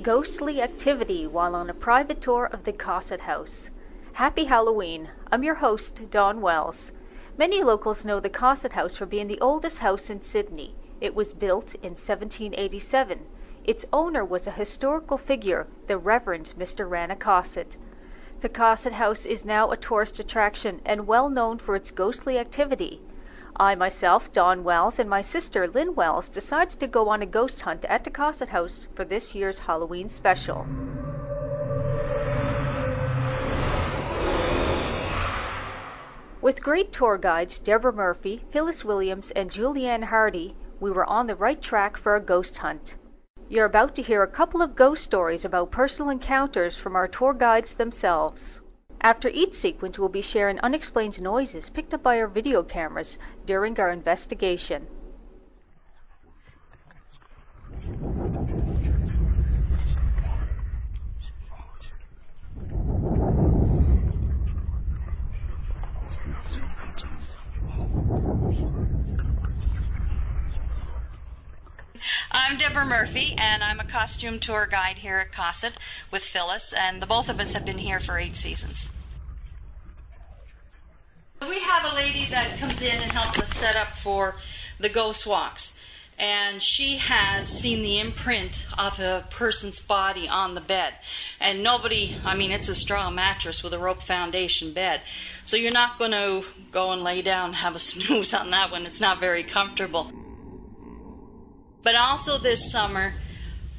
ghostly activity while on a private tour of the Cossit House. Happy Halloween. I'm your host, Lynn Wells. Many locals know the Cossit House for being the oldest house in Sydney. It was built in 1787. Its owner was a historical figure, the Reverend Mr. Ranna Cossit. The Cossit House is now a tourist attraction and well known for its ghostly activity. I myself, Lynn Wells, and my sister Lynn Wells decided to go on a ghost hunt at the Cossit House for this year's Halloween special. With great tour guides Deborah Murphy, Phyllis Williams, and Julianne Hardy, we were on the right track for a ghost hunt. You're about to hear a couple of ghost stories about personal encounters from our tour guides themselves. After each sequence, we'll be sharing unexplained noises picked up by our video cameras during our investigation. I'm Deborah Murphy, and I'm a costume tour guide here at Cossit with Phyllis, and the both of us have been here for 8 seasons. We have a lady that comes in and helps us set up for the ghost walks, and she has seen the imprint of a person's body on the bed. And nobody, it's a straw mattress with a rope foundation bed, so you're not going to go and lay down and have a snooze on that one. It's not very comfortable. But also this summer,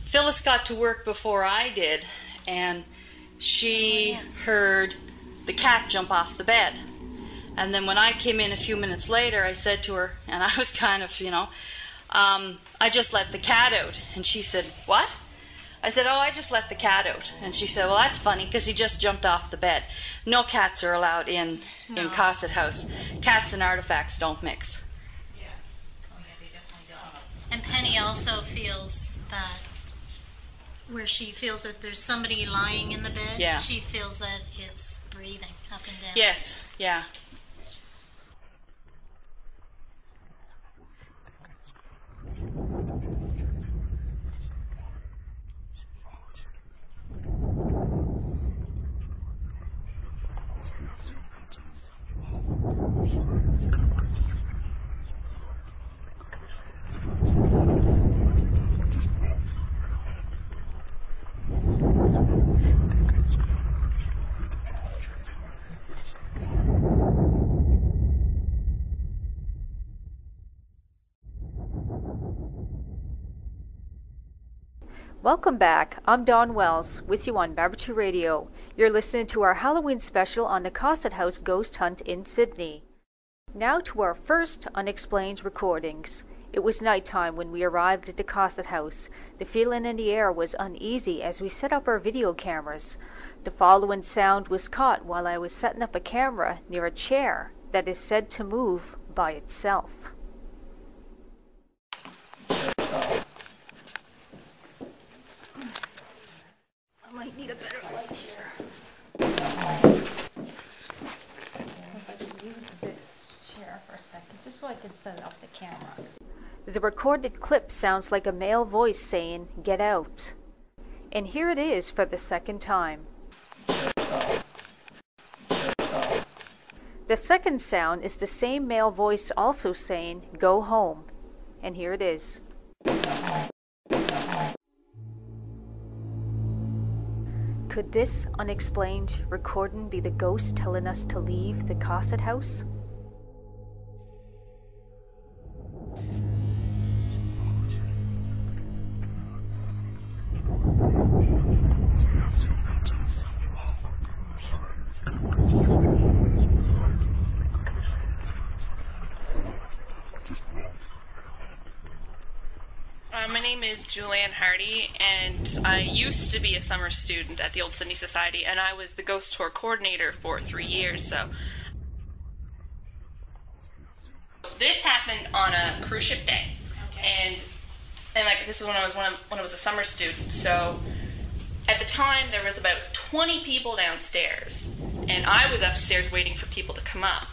Phyllis got to work before I did, and she heard the cat jump off the bed. And then when I came in a few minutes later, I said to her, and I was kind of, I just let the cat out. And she said, what? I said, I just let the cat out. And she said, well, that's funny, because he just jumped off the bed. No cats are allowed in Cossit House. Cats and artifacts don't mix. And Penny also feels that where she feels that there's somebody lying in the bed, she feels that it's breathing up and down. Yes, yeah. Welcome back. I'm Lynn Wells with you on Barbecue Radio. You're listening to our Halloween special on the Cossit House Ghost Hunt in Sydney. Now to our first unexplained recordings. It was nighttime when we arrived at the Cossit House. The feeling in the air was uneasy as we set up our video cameras. The following sound was caught while I was setting up a camera near a chair that is said to move by itself. I might need a better light here. If I can use this chair for a second, just so I can set up the camera. The recorded clip sounds like a male voice saying, "Get out." And here it is for the second time. The second sound is the same male voice also saying, "Go home." And here it is. Could this unexplained recording be the ghost telling us to leave the Cossit House? My name is Julianne Hardy, and I used to be a summer student at the Old Sydney Society, and I was the ghost tour coordinator for 3 years. So this happened on a cruise ship day, and this is when I was a summer student. So at the time there was about 20 people downstairs, and I was upstairs waiting for people to come up,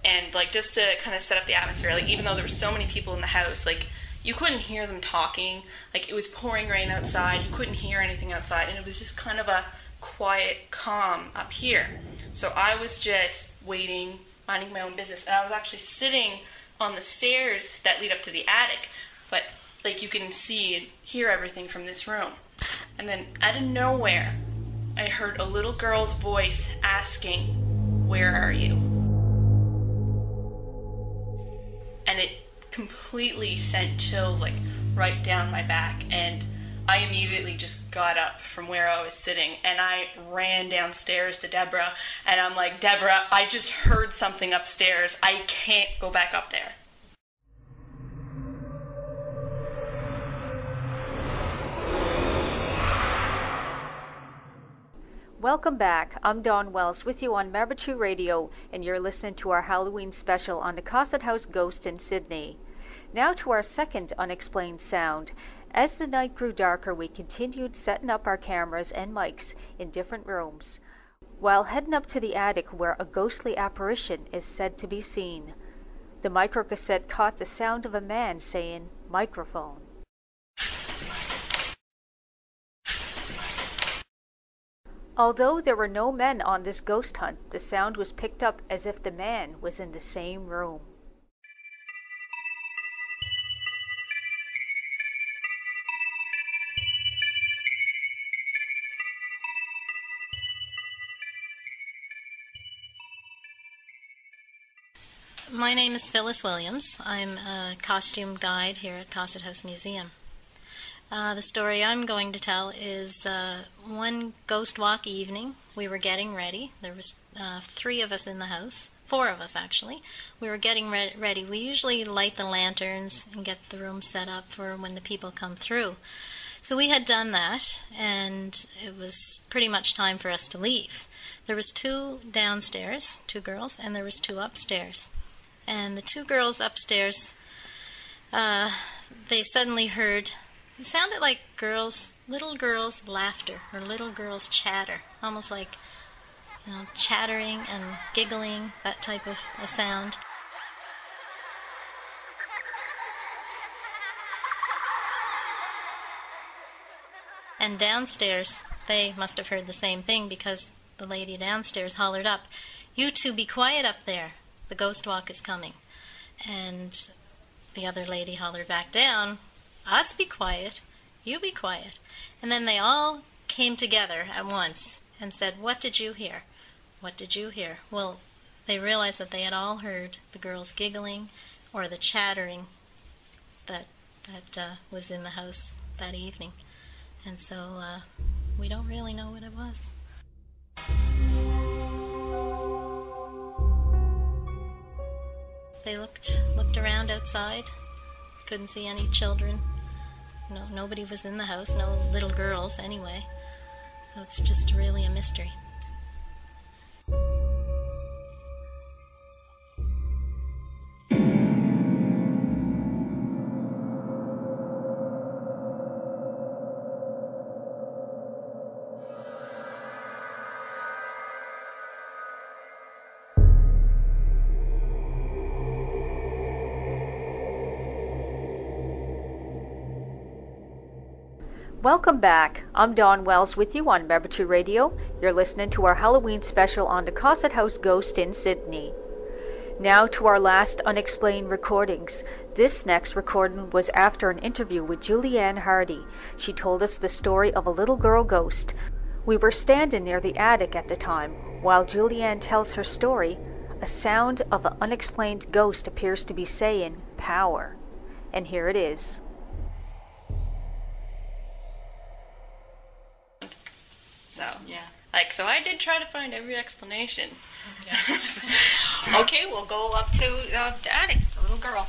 and just to kind of set up the atmosphere. Even though there were so many people in the house, you couldn't hear them talking. Like, it was pouring rain outside. You couldn't hear anything outside. And it was just kind of a quiet calm up here. So I was just waiting, minding my own business. And I was actually sitting on the stairs that lead up to the attic. But, like, you can see and hear everything from this room. And then, out of nowhere, I heard a little girl's voice asking, "Where are you?" And it completely sent chills, like, right down my back. And I immediately just got up from where I was sitting, and I ran downstairs to Deborah. And I'm like, "Deborah, I just heard something upstairs. I can't go back up there." Welcome back. I'm Dawn Wells with you on Mabutu Radio, and you're listening to our Halloween special on the Cossit House ghost in Sydney. Now to our second unexplained sound. As the night grew darker, we continued setting up our cameras and mics in different rooms, while heading up to the attic where a ghostly apparition is said to be seen. The microcassette caught the sound of a man saying, "Microphone." Although there were no men on this ghost hunt, the sound was picked up as if the man was in the same room. My name is Phyllis Williams. I'm a costume guide here at Cossit House Museum. The story I'm going to tell is one ghost walk evening. We were getting ready. There was 3 of us in the house, 4 of us actually. We were getting ready. We usually light the lanterns and get the room set up for when the people come through. So we had done that, and it was pretty much time for us to leave. There was 2 downstairs, 2 girls, and there was 2 upstairs. And the 2 girls upstairs, they suddenly heard, it sounded like little girls' laughter or little girls' chatter, almost like, chattering and giggling, that type of a sound. And downstairs, they must have heard the same thing, because the lady downstairs hollered up, "You 2 be quiet up there. The ghost walk is coming." And the other lady hollered back down, "Us be quiet, you be quiet." And then they all came together at once and said, "What did you hear? What did you hear?" Well, they realized that they had all heard the girls giggling or the chattering that was in the house that evening. And so we don't really know what it was. They looked around outside, couldn't see any children. No, nobody was in the house, no little girls anyway. So it's just really a mystery. Welcome back. I'm Dawn Wells with you on Mabutu Radio. You're listening to our Halloween special on the Cossit House ghost in Sydney. Now to our last unexplained recordings. This next recording was after an interview with Julianne Hardy. She told us the story of a little girl ghost. We were standing near the attic at the time. While Julianne tells her story, a sound of an unexplained ghost appears to be saying, "Power." And here it is. So I did try to find every explanation. Yeah. Okay, we'll go up to the attic, the little girl.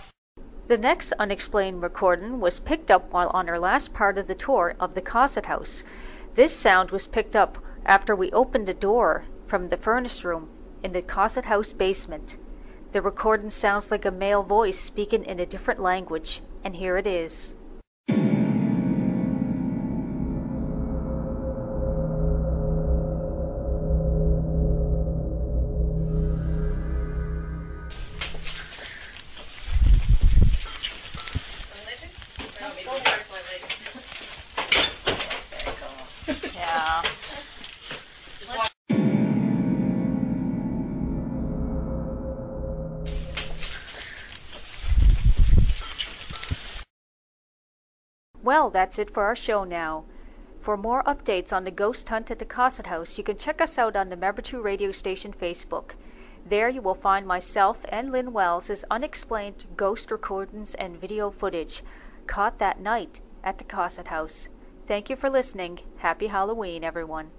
The next unexplained recording was picked up while on our last part of the tour of the Cossit House. This sound was picked up after we opened the door from the furnace room in the Cossit House basement. The recording sounds like a male voice speaking in a different language, and here it is. Well, that's it for our show now. For more updates on the ghost hunt at the Cossit House, you can check us out on the Member 2 radio station Facebook. There you will find myself and Lynn Wells' unexplained ghost recordings and video footage caught that night at the Cossit House. Thank you for listening. Happy Halloween, everyone.